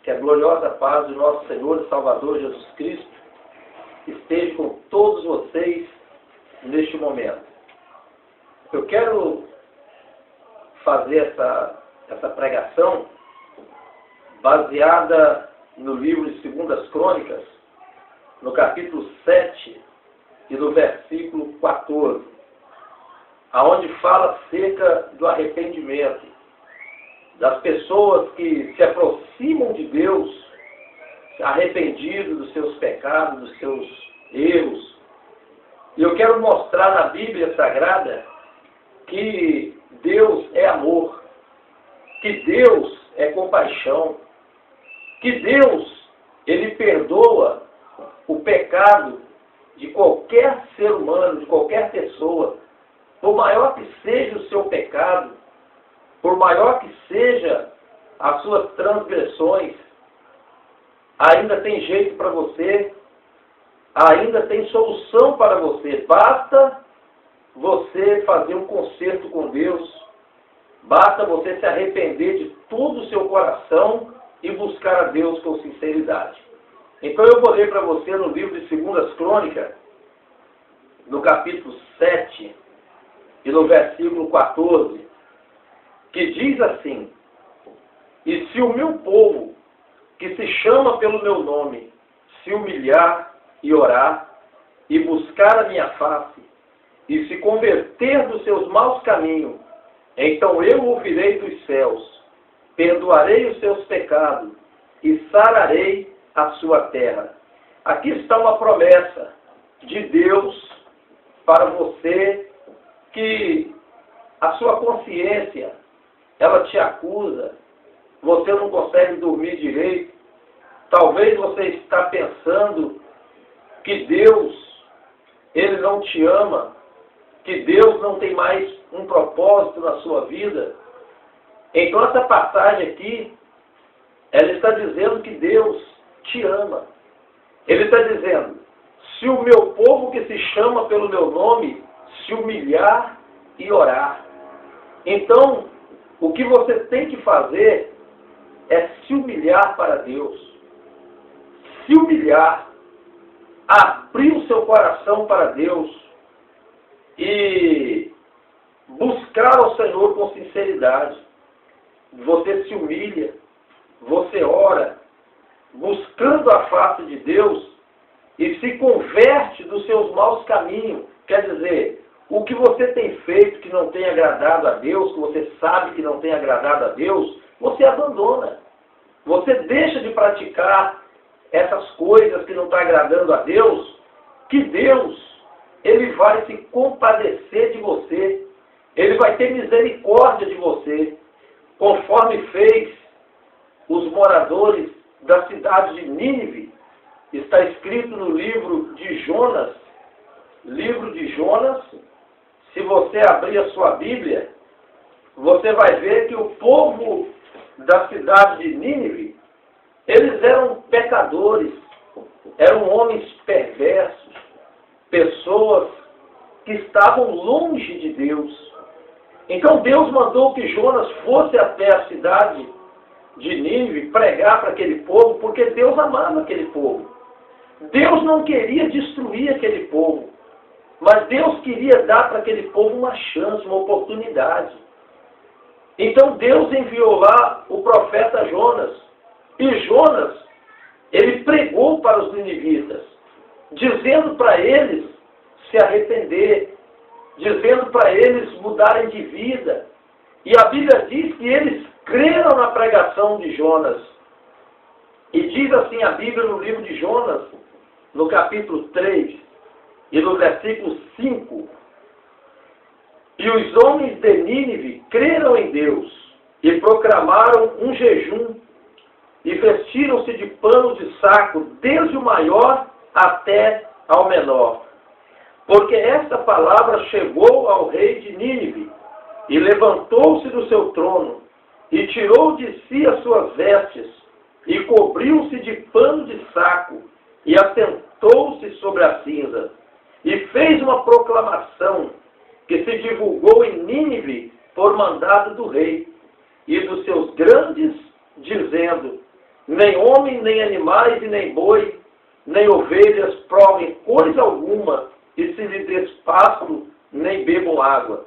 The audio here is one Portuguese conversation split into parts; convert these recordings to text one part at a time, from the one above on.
Que a gloriosa paz do nosso Senhor e Salvador Jesus Cristo esteja com todos vocês neste momento. Eu quero fazer essa pregação baseada no livro de 2 Crônicas, no capítulo 7 e no versículo 14, aonde fala acerca do arrependimento, das pessoas que se aproximam de Deus, arrependidos dos seus pecados, dos seus erros. E eu quero mostrar na Bíblia Sagrada que Deus é amor, que Deus é compaixão, que Deus, Ele perdoa o pecado de qualquer ser humano, de qualquer pessoa, por maior que seja o seu pecado, por maior que seja as suas transgressões, ainda tem jeito para você, ainda tem solução para você. Basta você fazer um concerto com Deus, basta você se arrepender de todo o seu coração e buscar a Deus com sinceridade. Então eu vou ler para você no livro de 2 Crônicas, no capítulo 7 e no versículo 14, que diz assim: E se o meu povo, que se chama pelo meu nome, se humilhar e orar, e buscar a minha face, e se converter dos seus maus caminhos, então eu ouvirei dos céus, perdoarei os seus pecados, e sararei a sua terra. Aqui está uma promessa de Deus para você, que a sua consciência, ela te acusa, você não consegue dormir direito, talvez você está pensando que Deus, Ele não te ama, que Deus não tem mais um propósito na sua vida. Então essa passagem aqui, ela está dizendo que Deus te ama. Ele está dizendo: se o meu povo que se chama pelo meu nome se humilhar e orar. Então, o que você tem que fazer é se humilhar para Deus. Se humilhar, abrir o seu coração para Deus e buscar ao Senhor com sinceridade. Você se humilha, você ora, buscando a face de Deus e se converte dos seus maus caminhos. Quer dizer, o que você tem feito que não tem agradado a Deus, que você sabe que não tem agradado a Deus, você abandona. Você deixa de praticar essas coisas que não estão agradando a Deus, que Deus, Ele vai se compadecer de você. Ele vai ter misericórdia de você, conforme fez os moradores da cidade de Nínive. Está escrito no livro de Jonas. Livro de Jonas, se você abrir a sua Bíblia, você vai ver que o povo da cidade de Nínive, eles eram pecadores, eram homens perversos, pessoas que estavam longe de Deus. Então Deus mandou que Jonas fosse até a cidade de Nínive pregar para aquele povo, porque Deus amava aquele povo. Deus não queria destruir aquele povo, mas Deus queria dar para aquele povo uma chance, uma oportunidade. Então Deus enviou lá o profeta Jonas. E Jonas, ele pregou para os ninivitas, dizendo para eles se arrepender, dizendo para eles mudarem de vida. E a Bíblia diz que eles creram na pregação de Jonas. E diz assim a Bíblia no livro de Jonas, no capítulo 3, e no versículo 5, e os homens de Nínive creram em Deus e proclamaram um jejum e vestiram-se de pano de saco, desde o maior até ao menor. Porque esta palavra chegou ao rei de Nínive, e levantou-se do seu trono, e tirou de si as suas vestes, e cobriu-se de pano de saco, e assentou-se sobre a cinza, e fez uma proclamação que se divulgou em Nínive por mandado do rei e dos seus grandes, dizendo: nem homem, nem animais e nem boi, nem ovelhas provem coisa alguma, e se lhe des pasto, nem bebam água.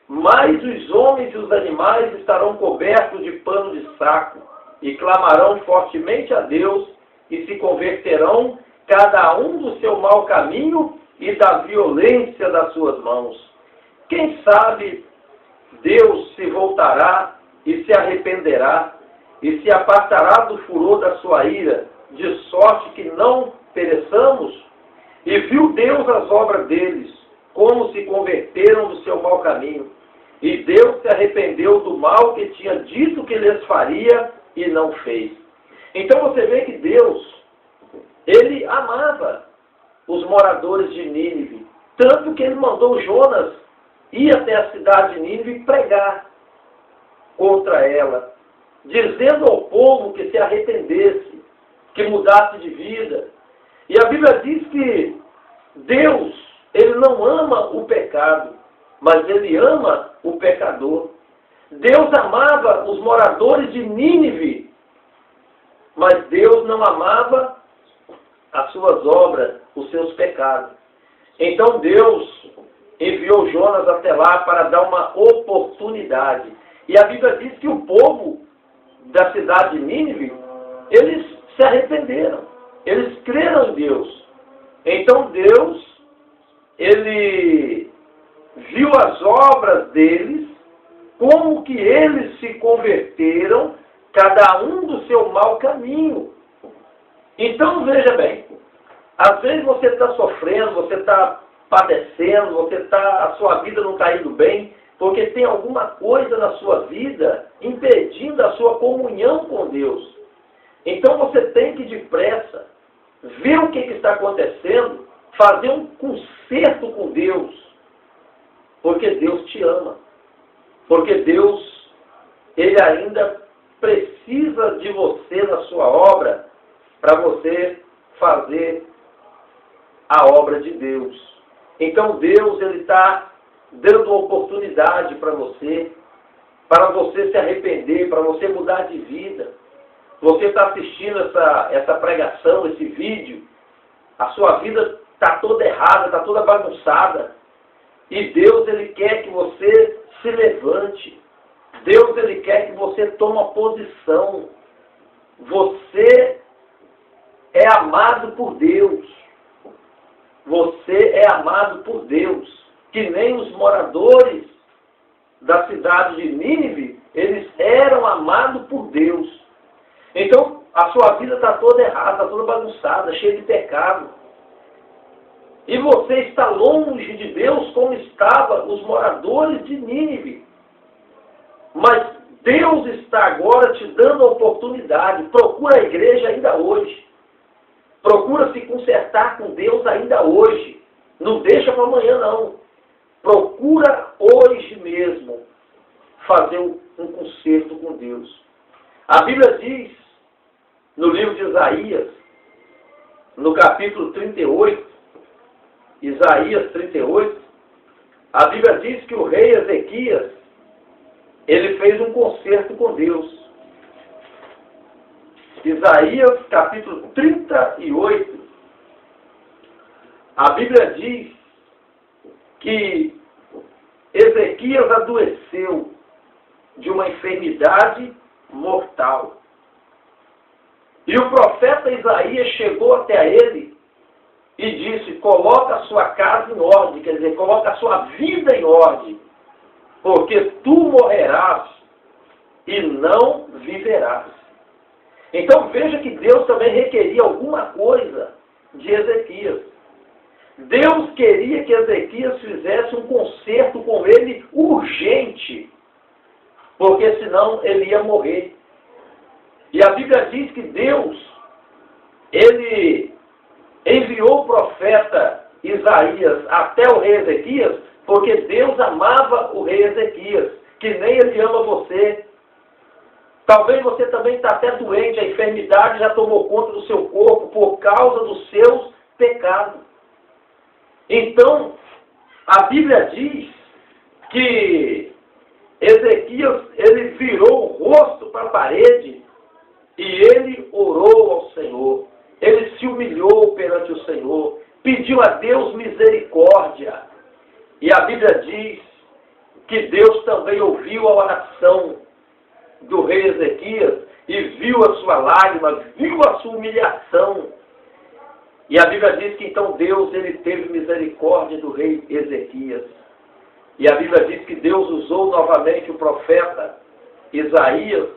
Mas os homens e os animais estarão cobertos de pano de saco, e clamarão fortemente a Deus, e se converterão cada um do seu mau caminho e da violência das suas mãos. Quem sabe Deus se voltará e se arrependerá, e se apartará do furor da sua ira, de sorte que não pereçamos? E viu Deus as obras deles, como se converteram do seu mau caminho. E Deus se arrependeu do mal que tinha dito que lhes faria e não fez. Então você vê que Deus, ele amava os moradores de Nínive, tanto que ele mandou Jonas ir até a cidade de Nínive pregar contra ela, dizendo ao povo que se arrependesse, que mudasse de vida. E a Bíblia diz que Deus, ele não ama o pecado, mas ele ama o pecador. Deus amava os moradores de Nínive, mas Deus não amava as suas obras, os seus pecados. Então Deus enviou Jonas até lá para dar uma oportunidade. E a Bíblia diz que o povo da cidade de Nínive, eles se arrependeram, eles creram em Deus. Então Deus, ele viu as obras deles, como que eles se converteram, cada um do seu mau caminho. Então veja bem, às vezes você está sofrendo, você está padecendo, a sua vida não está indo bem, porque tem alguma coisa na sua vida impedindo a sua comunhão com Deus. Então você tem que depressa ver o que está acontecendo, fazer um conserto com Deus, porque Deus te ama. Porque Deus, ele ainda precisa de você na sua obra, para você fazer a obra de Deus. Então Deus, ele está dando uma oportunidade para você se arrepender, para você mudar de vida. Você está assistindo essa pregação, esse vídeo, a sua vida está toda errada, está toda bagunçada. E Deus, ele quer que você se levante. Deus, ele quer que você tome uma posição. Você é amado por Deus. Você é amado por Deus. Que nem os moradores da cidade de Nínive, eles eram amados por Deus. Então, a sua vida está toda errada, está toda bagunçada, cheia de pecado. E você está longe de Deus como estavam os moradores de Nínive. Mas Deus está agora te dando a oportunidade. Procura a igreja ainda hoje. Procura se consertar com Deus ainda hoje. Não deixa para amanhã, não. Procura hoje mesmo fazer um conserto com Deus. A Bíblia diz, no livro de Isaías, no capítulo 38, Isaías 38, a Bíblia diz que o rei Ezequias, ele fez um concerto com Deus. Isaías capítulo 38, a Bíblia diz que Ezequias adoeceu de uma enfermidade mortal. E o profeta Isaías chegou até ele e disse: coloca a sua casa em ordem, quer dizer, coloca a sua vida em ordem, porque tu morrerás e não viverás. Então veja que Deus também requeria alguma coisa de Ezequias. Deus queria que Ezequias fizesse um concerto com ele urgente, porque senão ele ia morrer. E a Bíblia diz que Deus, ele enviou o profeta Isaías até o rei Ezequias, porque Deus amava o rei Ezequias, que nem ele ama você. Talvez você também está até doente, a enfermidade já tomou conta do seu corpo por causa dos seus pecados. Então, a Bíblia diz que Ezequias, ele virou o rosto para a parede e ele orou ao Senhor. Ele se humilhou perante o Senhor, pediu a Deus misericórdia. E a Bíblia diz que Deus também ouviu a oração do rei Ezequias e viu a sua lágrima, viu a sua humilhação. E a Bíblia diz que então Deus ele teve misericórdia do rei Ezequias. E a Bíblia diz que Deus usou novamente o profeta Isaías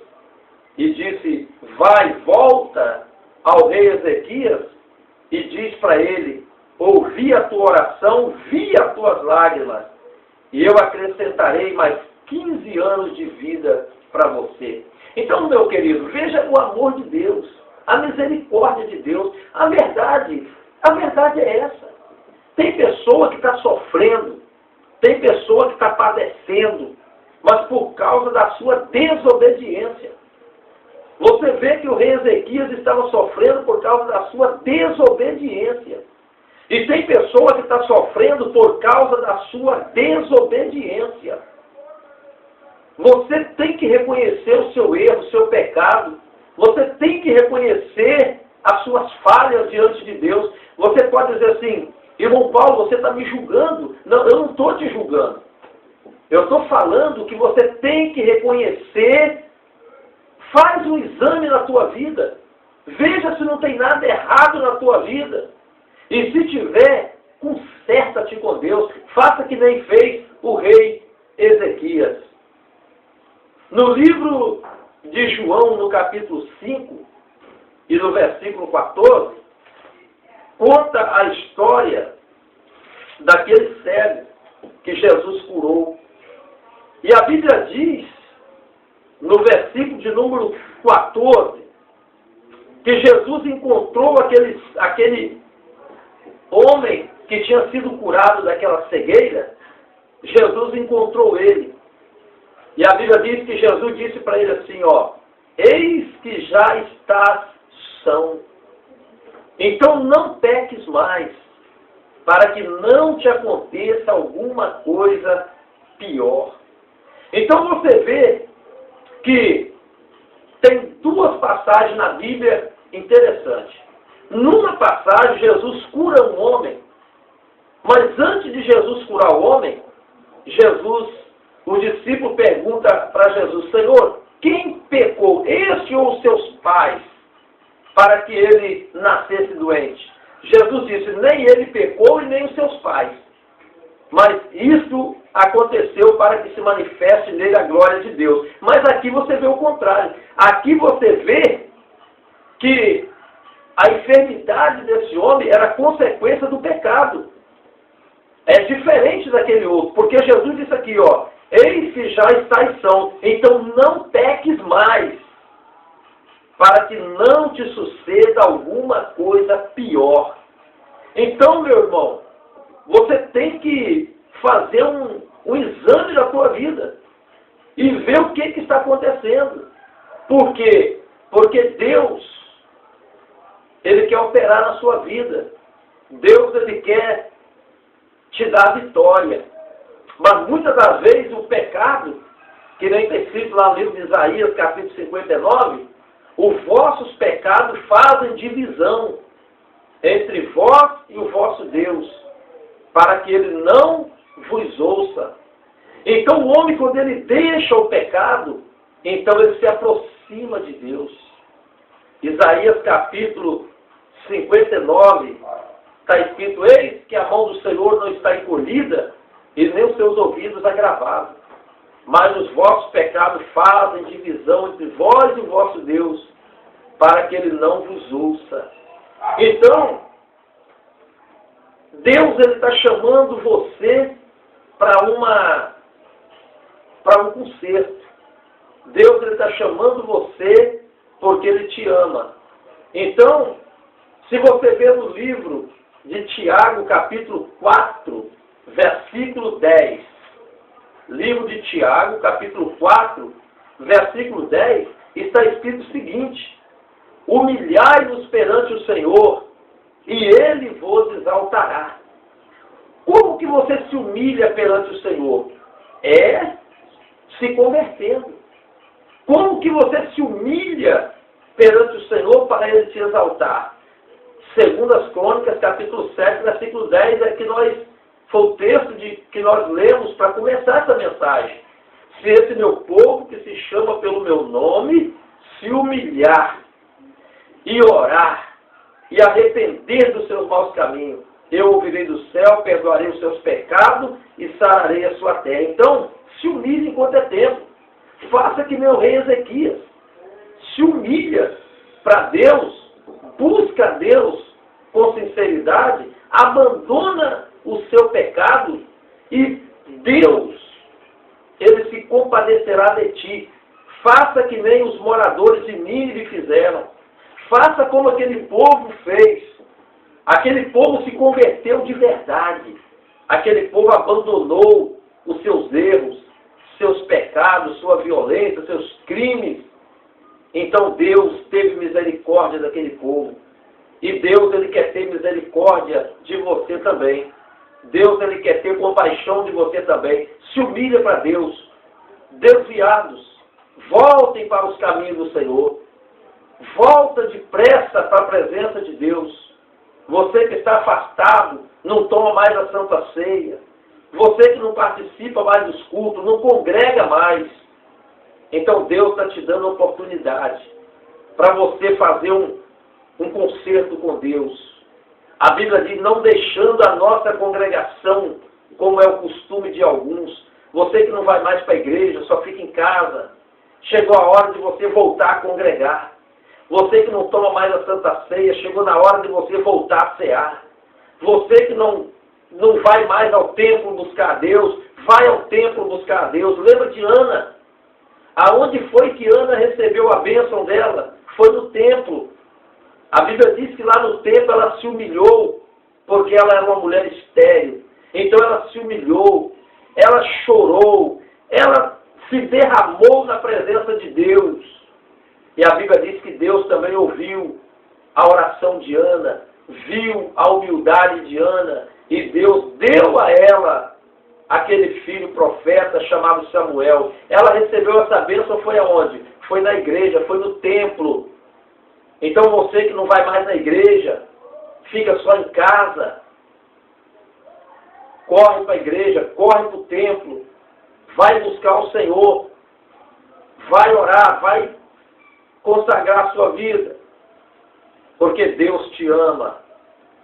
e disse, vai, volta ao rei Ezequias e diz para ele, ouvi a tua oração, vi as tuas lágrimas, e eu acrescentarei mais 15 anos de vida para você. Então, meu querido, veja o amor de Deus, a misericórdia de Deus. A verdade é essa. Tem pessoa que está sofrendo, tem pessoa que está padecendo, mas por causa da sua desobediência. Você vê que o rei Ezequias estava sofrendo por causa da sua desobediência. E tem pessoa que está sofrendo por causa da sua desobediência. Você tem que reconhecer o seu erro, o seu pecado. Você tem que reconhecer as suas falhas diante de Deus. Você pode dizer assim, irmão Paulo, você está me julgando. Não, eu não estou te julgando. Eu estou falando que você tem que reconhecer. Faz um exame na tua vida. Veja se não tem nada errado na tua vida. E se tiver, conserta-te com Deus. Faça que nem fez o rei Ezequias. No livro de João, no capítulo 5, e no versículo 14, conta a história daquele cego que Jesus curou. E a Bíblia diz, no versículo de número 14, que Jesus encontrou aquele homem que tinha sido curado daquela cegueira. Jesus encontrou ele. E a Bíblia diz que Jesus disse para ele assim, eis que já estás são. Então não peques mais, para que não te aconteça alguma coisa pior. Então você vê que tem duas passagens na Bíblia interessantes. Numa passagem, Jesus cura um homem, mas antes de Jesus curar o homem, o discípulo pergunta para Jesus, Senhor, quem pecou, este ou os seus pais, para que ele nascesse doente? Jesus disse, nem ele pecou e nem os seus pais. Mas isso aconteceu para que se manifeste nele a glória de Deus. Mas aqui você vê o contrário. Aqui você vê que a enfermidade desse homem era consequência do pecado. É diferente daquele outro. Porque Jesus disse aqui, eis que já estáis são. Então não peques mais, para que não te suceda alguma coisa pior. Então, meu irmão, você tem que fazer um exame da tua vida e ver o que está acontecendo. Por quê? Porque Deus, Ele quer operar na sua vida. Deus, Ele quer te dar a vitória. Mas muitas das vezes o pecado, que nem está escrito lá no livro de Isaías, capítulo 59, os vossos pecados fazem divisão entre vós e o vosso Deus, para que ele não vos ouça. Então o homem, quando ele deixa o pecado, então ele se aproxima de Deus. Isaías capítulo 59, está escrito, eis que a mão do Senhor não está encolhida, e nem os seus ouvidos agravados. Mas os vossos pecados fazem divisão entre vós e o vosso Deus, para que ele não vos ouça. Então, Deus está chamando você para um conserto. Deus está chamando você porque Ele te ama. Então, se você ver no livro de Tiago, capítulo 4, versículo 10, livro de Tiago, capítulo 4, versículo 10, está escrito o seguinte, humilhai-vos perante o Senhor, e Ele vos exaltará. Como que você se humilha perante o Senhor? É se convertendo. Como que você se humilha perante o Senhor para Ele te exaltar. Segundo as Crônicas, capítulo 7, versículo 10, foi o texto que nós lemos para começar essa mensagem. Se esse meu povo, que se chama pelo meu nome, se humilhar e orar e arrepender dos seus maus caminhos, eu ouvirei do céu, perdoarei os seus pecados e sararei a sua terra. Então, se humilhe enquanto é tempo. Faça que meu rei Ezequias. Se humilha para Deus, busca Deus com sinceridade, abandona o seu pecado e Deus, Ele se compadecerá de ti. Faça que nem os moradores de Nínive fizeram. Faça como aquele povo fez. Aquele povo se converteu de verdade. Aquele povo abandonou os seus erros, seus pecados, sua violência, seus crimes. Então Deus teve misericórdia daquele povo. E Deus, Ele quer ter misericórdia de você também. Deus, Ele quer ter compaixão de você também. Se humilha para Deus. Desviados, voltem para os caminhos do Senhor. Volta depressa para a presença de Deus. Você que está afastado, não toma mais a Santa Ceia. Você que não participa mais dos cultos, não congrega mais. Então Deus está te dando a oportunidade para você fazer um concerto com Deus. A Bíblia diz, não deixando a nossa congregação, como é o costume de alguns. Você que não vai mais para a igreja, só fica em casa. Chegou a hora de você voltar a congregar. Você que não toma mais a Santa Ceia, chegou na hora de você voltar a cear. Você que não vai mais ao templo buscar a Deus, vai ao templo buscar a Deus. Lembra de Ana? Aonde foi que Ana recebeu a bênção dela? Foi no templo. A Bíblia diz que lá no templo ela se humilhou, porque ela era uma mulher estéril. Então ela se humilhou, ela chorou, ela se derramou na presença de Deus. E a Bíblia diz que Deus também ouviu a oração de Ana, viu a humildade de Ana, e Deus deu a ela aquele filho profeta chamado Samuel. Ela recebeu essa bênção, foi aonde? Foi na igreja, foi no templo. Então você que não vai mais na igreja, fica só em casa, corre para a igreja, corre para o templo, vai buscar o Senhor, vai orar, vai consagrar a sua vida, porque Deus te ama.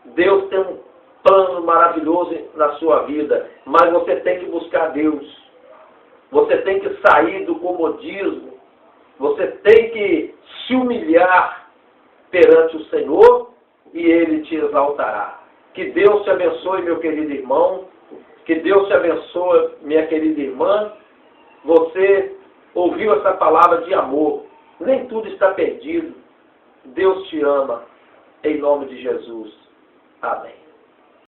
Deus tem um plano maravilhoso na sua vida, mas você tem que buscar Deus. Você tem que sair do comodismo. Você tem que se humilhar perante o Senhor e Ele te exaltará. Que Deus te abençoe, meu querido irmão. Que Deus te abençoe, minha querida irmã. Você ouviu essa palavra de amor. Nem tudo está perdido. Deus te ama. Em nome de Jesus. Amém.